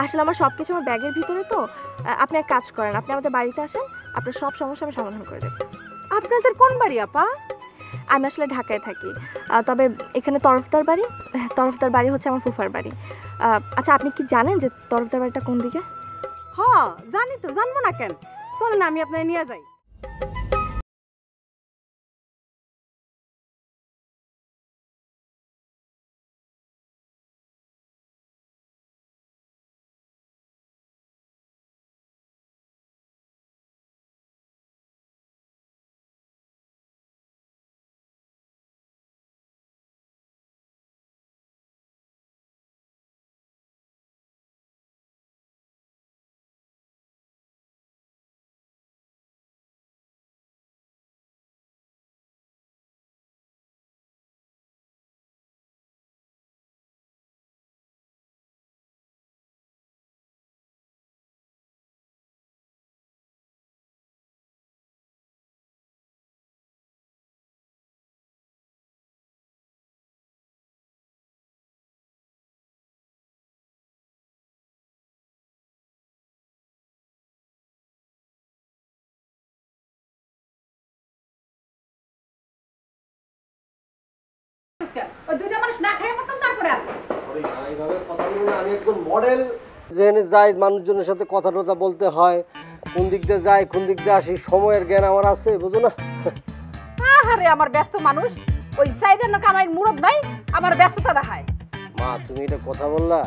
আসলে আমার সব কিছু আমার ব্যাগের ভিতরে তো। আপনি এক কাজ করেন, আপনি আমাদের বাড়িতে আসেন, আপনার সব সমস্যা আমি সমাধান করে দেব। আপনাদের কোন বাড়ি আপা? আমি আসলে ঢাকায় থাকি, তবে এখানে তরফদার বাড়ি। তরফদার বাড়ি হচ্ছে আমার ফুফার বাড়ি। আচ্ছা, আপনি কি জানেন যে তরফদার বাড়িটা কোন দিকে? হ্যাঁ জানি তো, জানবো না কেন? চলেন আমি আপনাকে নিয়ে যাই। যেখানে যাই মানুষজনের সাথে কথা টথা বলতে হয়, কোন দিক দিয়ে যাই কোন দিক দিয়ে আসি, সময়ের জ্ঞান আমার আছে, বুঝো না? আহারে আমার ব্যস্ত মানুষ, ওই সাইডে না কামাই মুরদ নাই, আমার ব্যস্ততা দেখায়। মা তুমি এটা কথা বললা?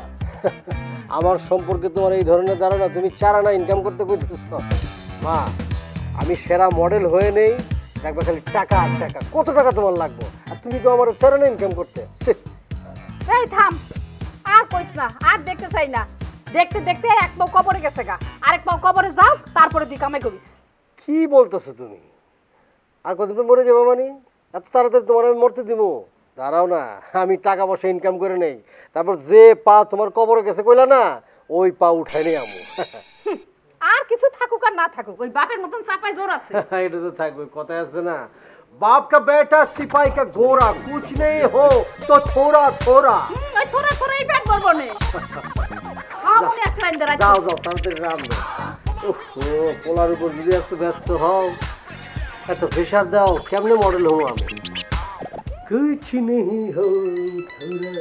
আমার সম্পর্কে তোমার এই ধরনের ধারণা? তুমি চারানা ইনকাম করতে কইতেছ। মা আমি সেরা মডেল হয়ে নেই, দেখবা খালি টাকা আর টাকা। কত টাকা তোমার লাগবে, আর তুমি তো আমার চারানা ইনকাম করতে। এই থাম, আর কইস না, আর দেখতে চাই না। দেখতে দেখতে এক পাও কবরে গেছে গা, আরেক পাও কবরে যাও, তারপরে তুই কামাই করিস। কি বলতেছো তুমি? আর কতদিন মরে যাবো? মানে এত তাড়াতাড়ি তোমার আমি মরতে দিব? দাঁড়াও না, আমি টাকা পয়সা ইনকাম করে নেই, তারপর যে পা তোমার কবরে গেছে কইলা না, ওই পা উঠাই নেই আমু। আর কিছু থাকুক আর না থাকুক, ওই বাপের মতন চাপায় জোর আছে। এটা তো থাকবে, কথায় আছে না, बाप का बेटा सिपाही का घोड़ा, कुछ नहीं हो तो थोड़ा थोड़ा। ওই থোড়া থোড়াই পেট ভরবো নে। হ্যাঁ মনে আজকে রাইন দে। যাও যাও তাড়াতাড়ি রাম দাও। ওহো, পোলার উপর যদি এত ব্যস্ত হও, এত প্রেশার দাও, কেমনে মডেল হবো আমি? कुछ नहीं हो थोड़ा।